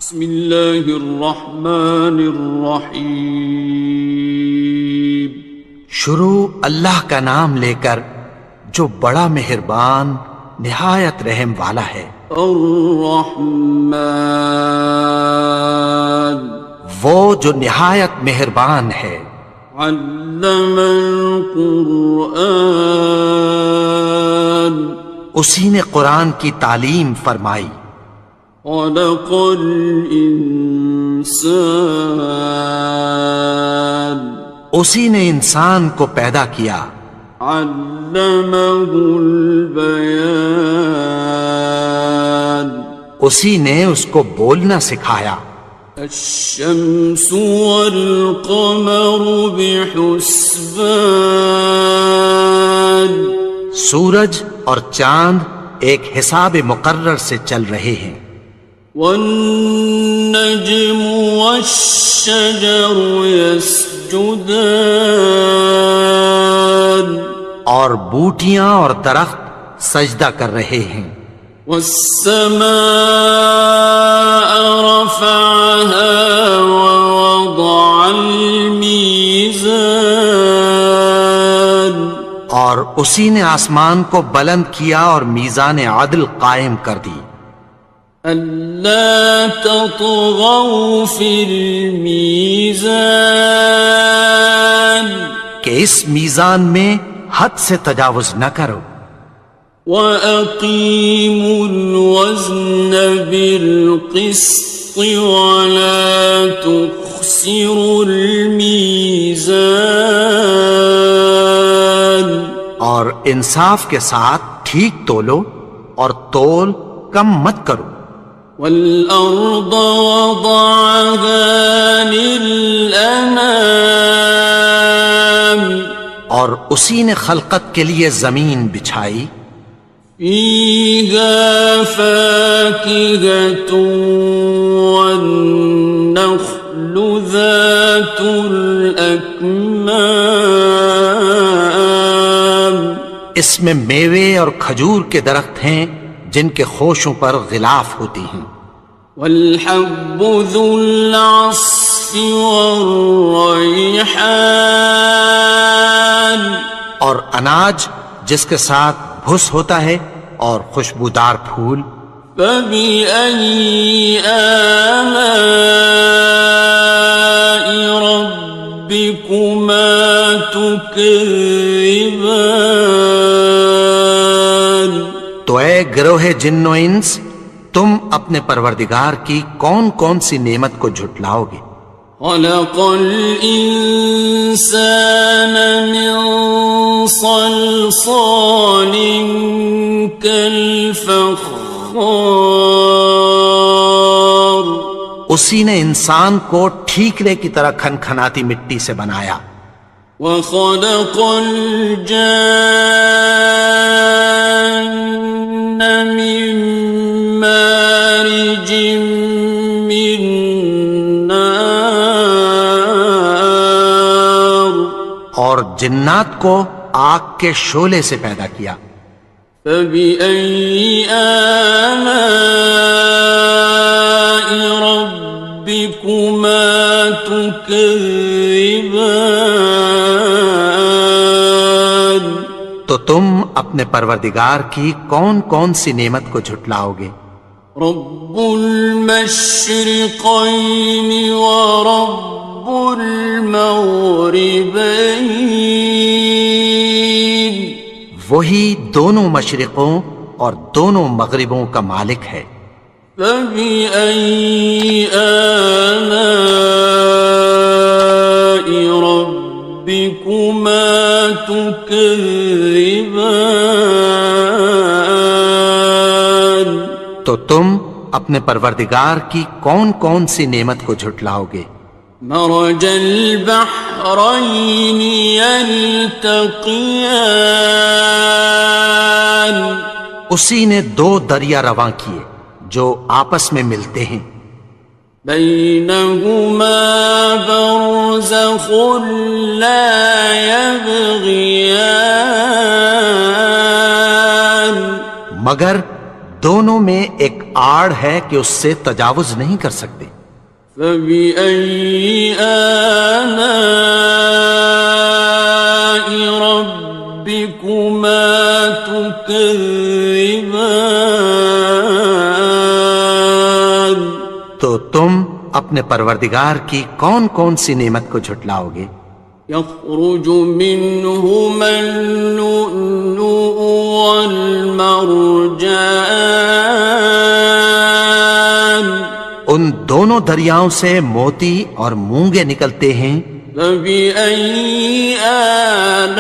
بسم اللہ الرحمن الرحیم۔ شروع اللہ کا نام لے کر جو بڑا مہربان نہایت رحم والا ہے۔ الرحمن، وہ جو نہایت مہربان ہے۔ علم القرآن، اسی نے قرآن کی تعلیم فرمائی۔ خلق الانسان، اسی نے انسان کو پیدا کیا۔ علمہ البیان، اسی نے اس کو بولنا سکھایا۔ الشمس والقمر بحسبان، سورج اور چاند ایک حساب مقرر سے چل رہے ہیں۔ والنجم والشجر يسجدان، اور بوٹیاں اور درخت سجدہ کر رہے ہیں۔ والسماء رفعها ووضع الميزان، اور اسی نے آسمان کو بلند کیا اور میزان عدل قائم کر دی۔ ألا تطغوا في الميزان، کہ اس میزان میں حد سے تجاوز نہ کرو۔ وَأَقِيمُوا الْوَزْنَ بِالْقِسْطِ وَلَا تُخْسِرُوا الْمِيزَانَ، اور انصاف کے ساتھ ٹھیک تولو اور تول کم مت کرو۔ وَالْأَرْضَ وَضَعَهَا لِلْأَنَامِ، اور اسی نے خلقت کے لیے زمین بچھائی۔ فِيهَا فَاكِهَةٌ وَالنَّخْلُ ذَاتُ الْأَكْمَامِ، اس میں میوے اور کھجور کے درخت ہیں جن کے خوشوں پر غلاف ہوتی ہیں۔ وَالْحَبُّ ذُو الْعَصْفِ وَالرَّيْحَانِ، اور اناج جس کے ساتھ بھس ہوتا ہے اور خوشبودار پھول۔ فَبِأَيِّ آلَاءِ رَبِّكُمَا تُكَذِّبَانِ، تو اے گروہ جن و انس، تم اپنے پروردگار کی کون کون سی نعمت کو جھٹلاؤ گے؟ خَلَقَ الْإِنسَانَ مِنْ صَلْصَالٍ كَالْفَخَّارِ، اسی نے انسان کو ٹھیکرے کی طرح کھنکھناتی مٹی سے بنایا۔ وَخَلَقَ الْجَانَّ مِن مَّارِجٍ مِّن نَّارٍ، اور جنات کو آگ کے شعلے سے پیدا کیا۔ فَبِأَيِّ آلَاءِ رَبِّكُمَا تُكَذِّبَانِ، تو تم اپنے پروردگار کی کون کون سی نعمت کو جھٹلاؤ گے؟ رب المشرقین ورب المغربین، وہی دونوں مشرقوں اور دونوں مغربوں کا مالک ہے۔ فَبِأَيِّ آلَاءِ رَبِّكُمَا تُكَذِّبَانِ، تو تم اپنے پروردگار کی کون کون سی نعمت کو جھٹلاؤ گے؟ مرج البحرین یلتقیان، اسی نے دو دریا رواں کیے جو آپس میں ملتے ہیں۔ بینہما برزخ لا یبغیان، مگر دونوں میں ایک آڑ ہے کہ اس سے تجاوز نہیں کر سکتے۔ فبأي آلاء ربكما تكذبان؟ تو تم اپنے پروردگار کی کون کون سی نعمت کو جھٹلاؤ گے؟ يخرج منهما اللؤلؤ والمرجان، ان دونوں دریاؤں سے موتی اور مونگے نکلتے ہیں۔ فبأي آلاء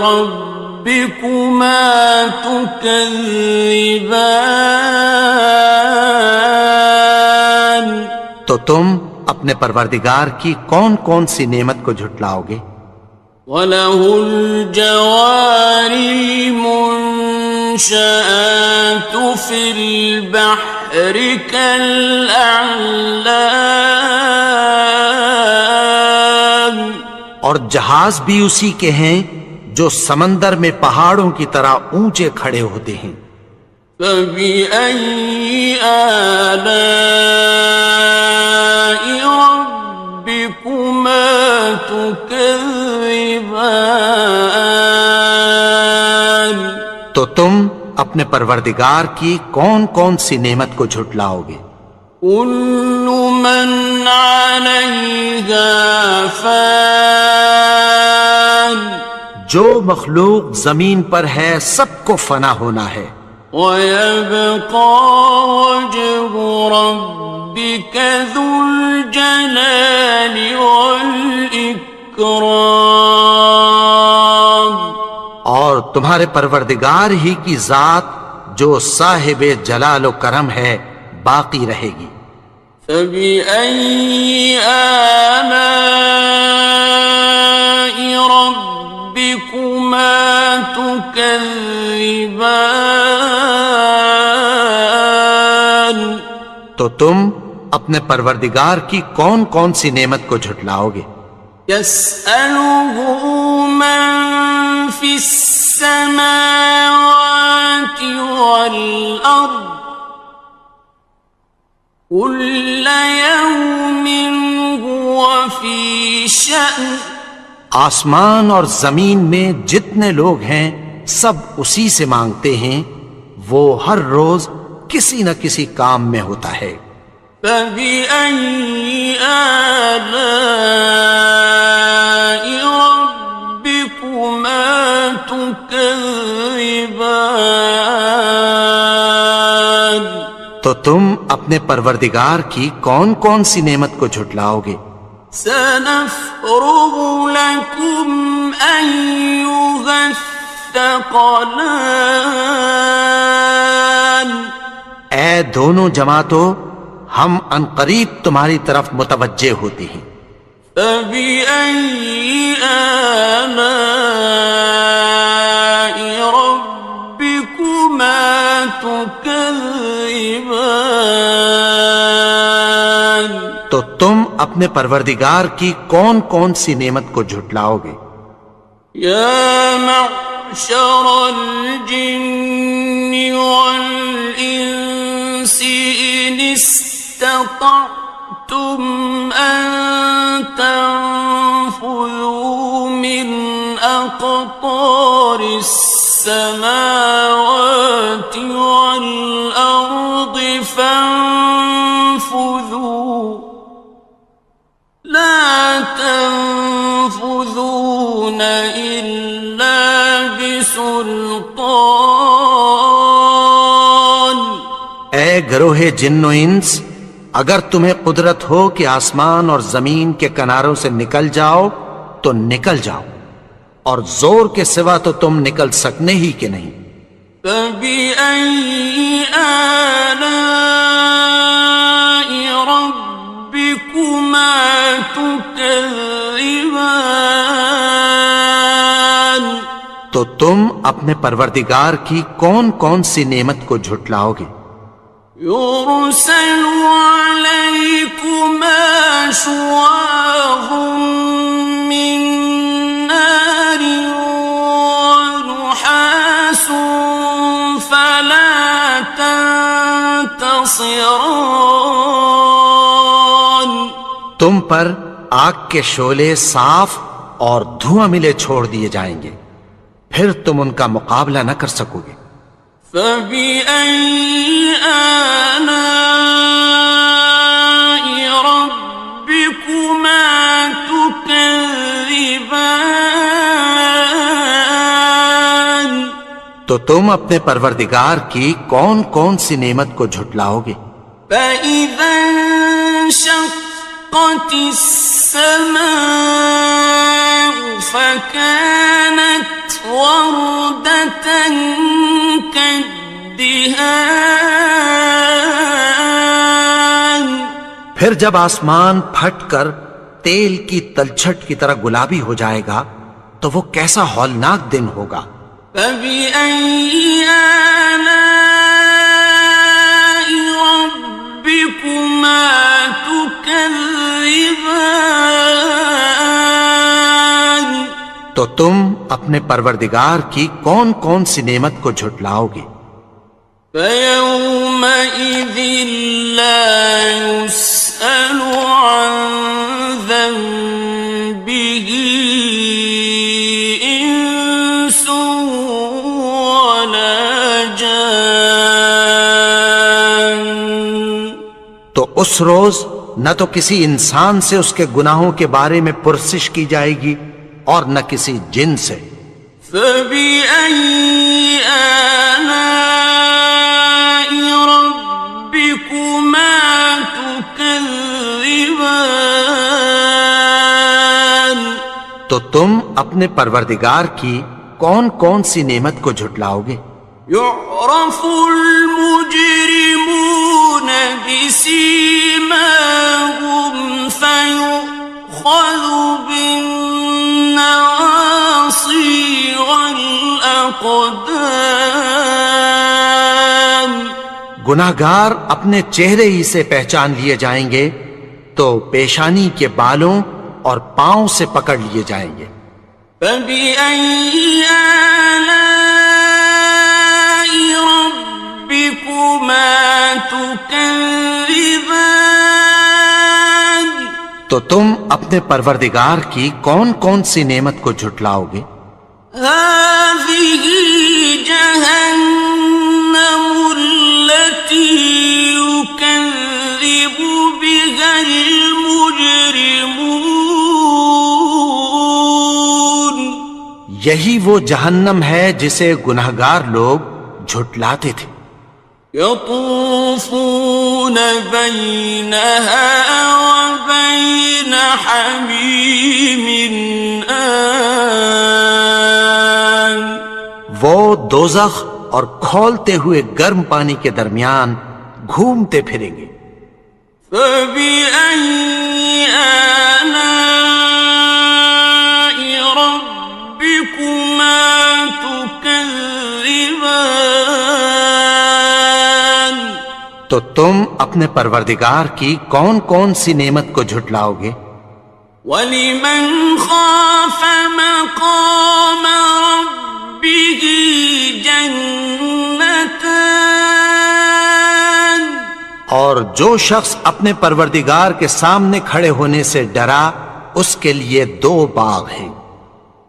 ربكما تكذبان؟ تو تم اپنے پروردگار کی کون کون سی نعمت کو جھٹلاؤ گے؟ وَلَهُ الْجَوَارِ الْمُنشَآتُ فِي الْبَحْرِ كَالْأَعْلَامِ، اور جہاز بھی اسی کے ہیں جو سمندر میں پہاڑوں کی طرح اونچے کھڑے ہوتے ہیں۔ فَبِأَيِّ آلَاءِ رَبِّكُمَا تُكَذِّبَانِ؟ تو تم اپنے پروردگار کی کون کون سی نعمت کو جھٹلاؤ گے؟ كُلُّ مَنْ عَلَيْهَا فَانٍ، جو مخلوق زمین پر ہے سب کو فنا ہونا ہے۔ وَيَبْقَى وَجْهُ رَبِّكَ ذُو الْجَلَالِ وَالْإِكْرَامِ، اور تمہارے پروردگار ہی کی ذات جو صاحب جلال و کرم ہے باقی رہے گی۔ فَبِأَيِّ آلَاءِ رَبِّكُمَا تُكَذِّبَانِ؟ تو تم اپنے پروردگار کی کون کون سی نعمت کو جھٹلاؤ گے؟ يَسْأَلُهُ مَن فِي السَّمَاوَاتِ وَالْأَرْضِ كُلَّ يَوْمٍ هُوَ فِي شَأْنٍ، آسمان اور زمین میں جتنے لوگ ہیں سب اسی سے مانگتے ہیں، وہ ہر روز کسی نہ کسی کام میں ہوتا ہے۔ فَبِأَيِّ آلَاءِ رَبِّكُمَا تُكَذِّبَانِ؟ تو تم اپنے پروردگار کی کون کون سی نعمت کو جھٹلاؤ گے؟ سَنَفْرُغُ لَكُمْ أَيُّهَ الثَّقَلَانِ، اے دونوں جماعتوں، ہم عنقریب تمہاری طرف متوجہ ہوتے ہیں۔ فَبِأَيِّ آلَاءِ رَبِّكُمَا تُكَذِّبَانِ؟ تو تم اپنے پروردگار کی کون کون سی نعمت کو جھٹلاؤ گے؟ يَا مَعْشَرَ الْجِنِّ وَالْإِنسِ إِنِ اسْتَطَعْتُمْ أَن تَنفُذُوا مِنْ أَقْطَارِ السَّمَاوَاتِ وَالْأَرْضِ فَانفُذُوا لَا تَنفُذُونَ إِلَّا بِسُلْطَانٍ۔ اے گروہ جن و انس، اگر تمہیں قدرت ہو کہ آسمان اور زمین کے کناروں سے نکل جاؤ تو نکل جاؤ، اور زور کے سوا تو تم نکل سکنے ہی کہ نہیں۔ فَبِأَيِّ آلَاءِ رَبِّكُمَا تُكَذِّبَانِ؟ تو تم اپنے پروردگار کی کون کون سی نعمت کو جھٹلاؤ گے؟ يُرْسَلُ عَلَيْكُمَا شُوَاظٌ مِّن نَّارٍ وَنُحَاسٌ فَلَا خاسران. تم پر آگ کے شعلے صاف اور دھواں ملے چھوڑ دیے جائیں گے، پھر تم ان کا مقابلہ نہ کر سکو گے۔ فبأي آلاء ربكما تكذبان. تو تم اپنے پروردگار کی کون کون سی نعمت کو جھٹلاؤ گے؟ فإذا انشقت السماء فكانت وردة كالدهان. پھر جب آسمان پھٹ کر تیل کی تلچھٹ کی طرح گلابی ہو جائے گا تو وہ کیسا ہولناک دن ہوگا۔ فبأي آلاء ربكما تكذبان. تو تم اپنے پروردگار کی کون کون سی نعمت کو جھٹلاؤ گے؟ فيومئذ لا يسأل عن ذنبه إنس ولا جان. تو اس روز نہ تو کسی انسان سے اس کے گناہوں کے بارے میں پرسش کی جائے گی اور نہ کسی جن سے۔ فبأي آلاء ربكما تكذبان. تو تم اپنے پروردگار کی کون کون سی نعمت کو جھٹلاؤ گے؟ يعرف المجرمون بسيماهم فيؤخذ بالنواصي والأقدام. گناہگار اپنے چہرے ہی سے پہچان لیے جائیں گے تو پیشانی کے بالوں اور پاؤں سے پکڑ لیے جائیں گے۔ فبأي آلاء ربكما تكذبان. تو تم اپنے پروردگار کی کون کون سی نعمت کو جھٹلاؤ گے؟ هذه جهنم التي يكذب بها المجرمون. یہی وہ جہنم ہے جسے گناہگار لوگ جھٹلاتے تھے۔ يطوفون بينها وبين حميم آن. وہ دوزخ اور کھولتے ہوئے گرم پانی کے درمیان گھومتے پھریں گے۔ فبأي آلاء ربكما تكذبان. تو تم اپنے پروردگار کی کون کون سی نعمت کو جھٹلاؤ گے؟ وَلِمَنْ خَافَ مَقَامَ رَبِّهِ جَنَّتَانِ. اور جو شخص اپنے پروردگار کے سامنے کھڑے ہونے سے ڈرا اس کے لیے 2 باغ ہیں۔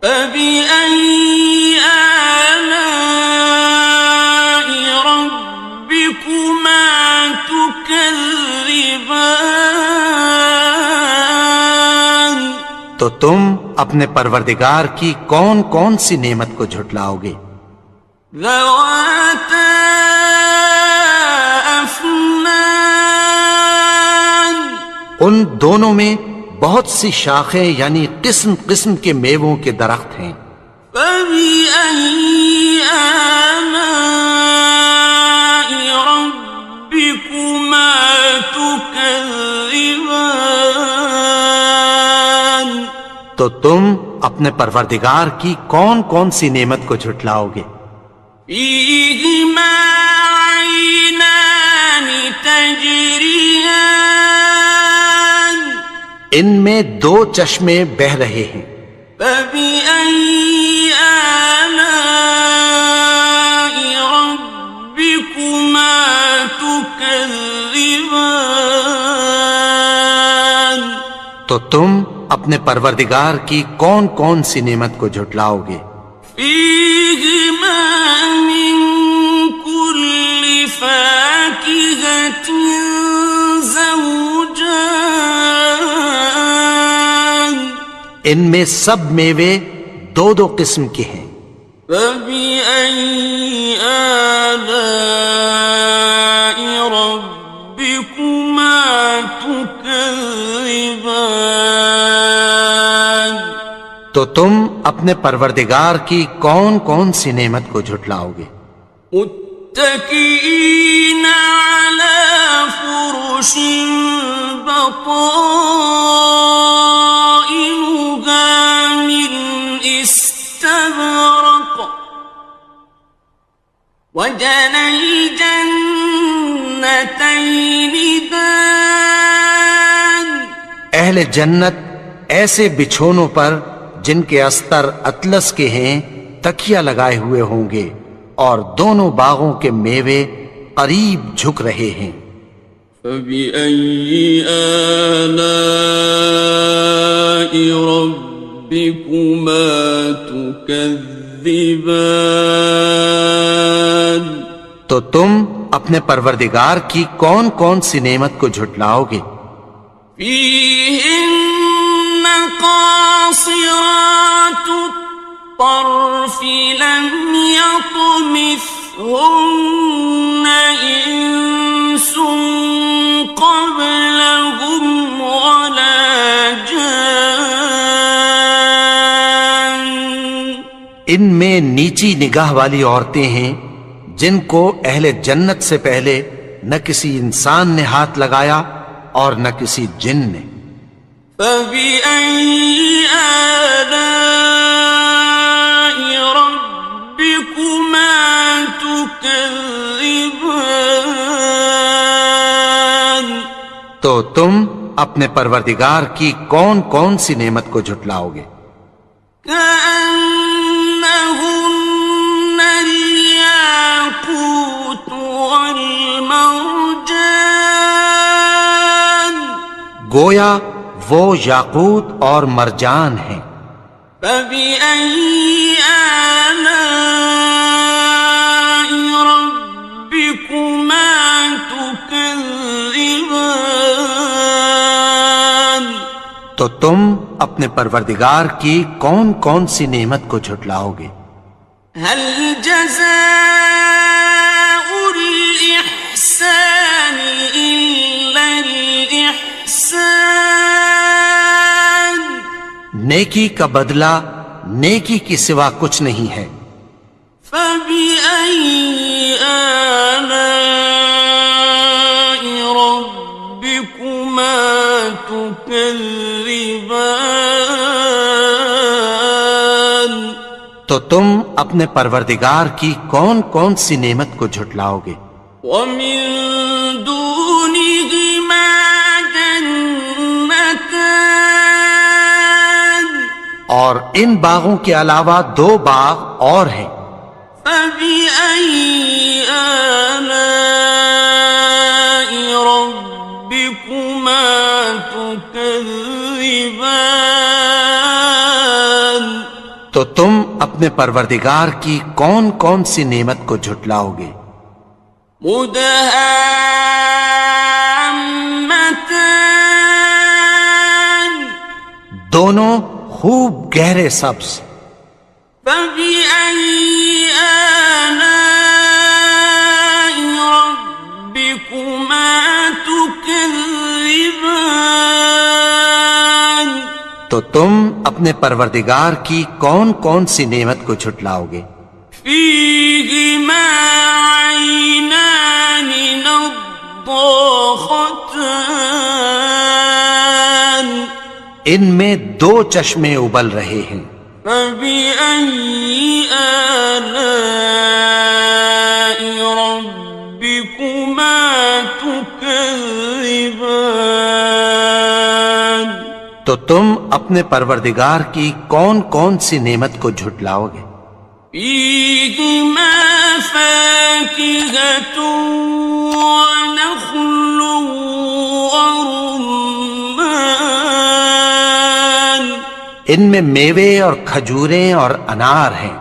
فَبِأَيِّ آلَاءِ رَبِّكُمَا تُكَذِّبَانِ. تو تم اپنے پروردگار کی کون کون سی نعمت کو جھٹلاؤ گے؟ ذَوَاتَا أَفْنَانٍ. ان دونوں میں بہت سی شاخیں یعنی قسم قسم کے میووں کے درخت ہیں۔ فَبِأَيِّ آلَاءِ رَبِّكُمَا تُكَذِّبَانِ. تو تم اپنے پروردگار کی کون کون سی نعمت کو جھٹلاؤ گے؟ فِيهِمَا عَيْنَانِ تَجْرِيَانِ. ان میں 2 چشمے بہہ رہے ہیں۔ فَبِأَيِّ آلَاءِ رَبِّكُمَا تُكَذِّبَانِ. تكذبان تو تم اپنے پروردگار کی کون کون سی نعمت کو جھٹلاؤ گے؟ فيهما من كل فاكهة زوجان ان میں سب میوے دو دو قسم کے ہیں۔ فبأي آلاء ربكما تكذبان تو تم اپنے پروردگار کی کون کون سی نعمت کو جھٹلاؤ گے؟ متكئين على فرش بطائنها من استبرق وجنى الجنتين دان اہل جنت ایسے بچھونوں پر جن کے استر اطلس کے ہیں تکیہ لگائے ہوئے ہوں گے، اور دونوں باغوں کے میوے قریب جھک رہے ہیں۔ فبأي آلاء ربكما تكذبان تو تم اپنے پروردگار کی کون کون سی نعمت کو جھٹلاؤ گے؟ فيهن قاصرات الطرف لم يطمثهن إنس قبلهم ولا جان ان میں نیچی نگاہ والی عورتیں ہیں جن کو اہل جنت سے پہلے نہ کسی انسان نے ہاتھ لگایا اور نہ کسی جن نے۔ فبأي آلاء ربكما تكذبان تو تم اپنے پروردگار کی کون کون سی نعمت کو جھٹلاؤ گے؟ كأنهن الياقوت والمرجان گویا وہ یاقوت اور مرجان ہیں۔ فبأي آلاء ربكما تكذبان تو تم اپنے پروردگار کی کون کون سی نعمت کو جھٹلاؤ گے؟ هل جزاء الإحسان إلا الإحسان نیکی کا بدلہ نیکی کی سوا کچھ نہیں ہے۔ فبأي آلاء ربكما تكذبان تو تم اپنے پروردگار کی کون کون سی نعمت کو جھٹلاؤ گے؟ ومن دونهما جنتان اور ان باغوں کے علاوہ دو باغ اور ہیں۔ فبأي آلاء ربكما تكذبان تو تم اپنے پروردگار کی کون کون سی نعمت کو جھٹلاؤ گے؟ مدهامتان دونوں خوب گہرے سبز۔ فبأي آلاء ربكما تكذبان تو تم اپنے پروردگار کی کون کون سی نعمت کو جھٹلاؤ گے؟ فيهما عينان نضاختان ان میں دو چشمے ابل رہے ہیں۔ فبأي آلاء ربكما تكذبان تو تم اپنے پروردگار کی کون کون سی نعمت کو جھٹلاؤ گے؟ فيهما فاكهة ونخل ورمان ان میں میوے اور کھجوریں اور انار ہیں.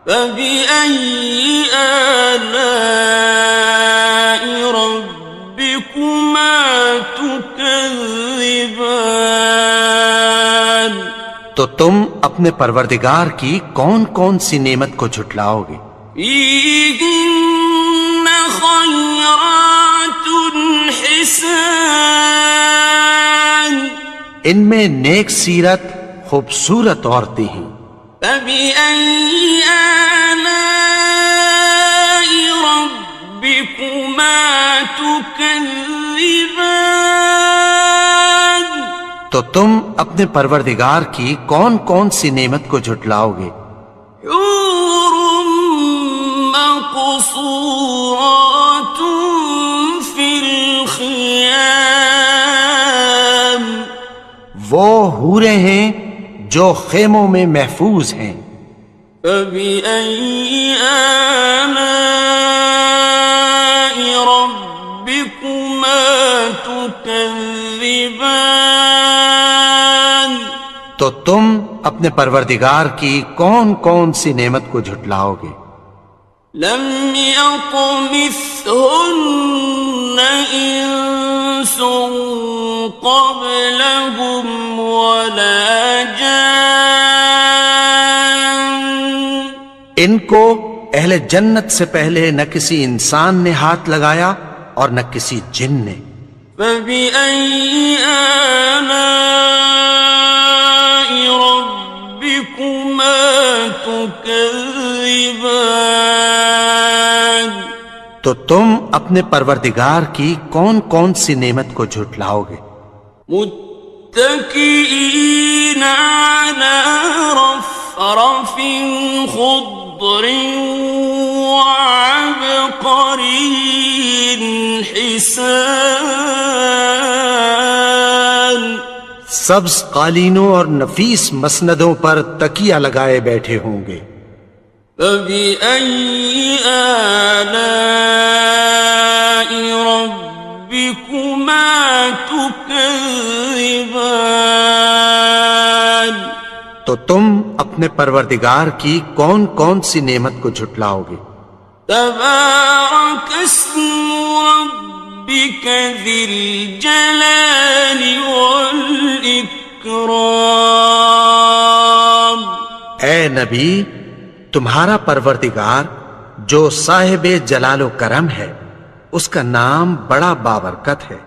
فبأي آلاء ربكما تكذبان تو تم اپنے پروردگار کی کون کون سی نعمت کو جھٹلاؤ گے؟ فيهن خيرات حسان ان میں نیک سیرت خوبصورت عورتیں ہیں. فبأي آلاء ربكما تكذبان تو تم اپنے پروردگار کی کون کون سی نعمت کو جھٹلاؤ گے؟ حور مقصورات في الخيام وہ حوریں ہیں جو خیموں میں محفوظ ہیں. فبأي آلاء ربكما تكذبان تو تم اپنے پروردگار کی کون کون سی نعمت کو جھٹلاؤ گے؟ لم يطمثهن إنس قبلهم ولا جان ان کو اہل جنت سے پہلے نہ کسی انسان نے ہاتھ لگایا اور نہ کسی جن نے. فبأي آلاء ربكما تكذبان تو تم اپنے پروردگار کی کون کون سی نعمت کو جھٹلاؤ گے؟ متكئين على رفرف خضر وعبقري حسان سبز قالینوں اور نفیس مسندوں پر تکیہ لگائے بیٹھے ہوں گے. فبأي آلاء ربكما تكذبان تو تم اپنے پروردگار کی کون کون سی نعمت کو جھٹلاؤ گے؟ تبارك اسم ربك ذي الجلال والإكرام اے نبی، تمہارا پروردگار جو صاحب جلال و کرم ہے، اس کا نام بڑا بابرکت ہے.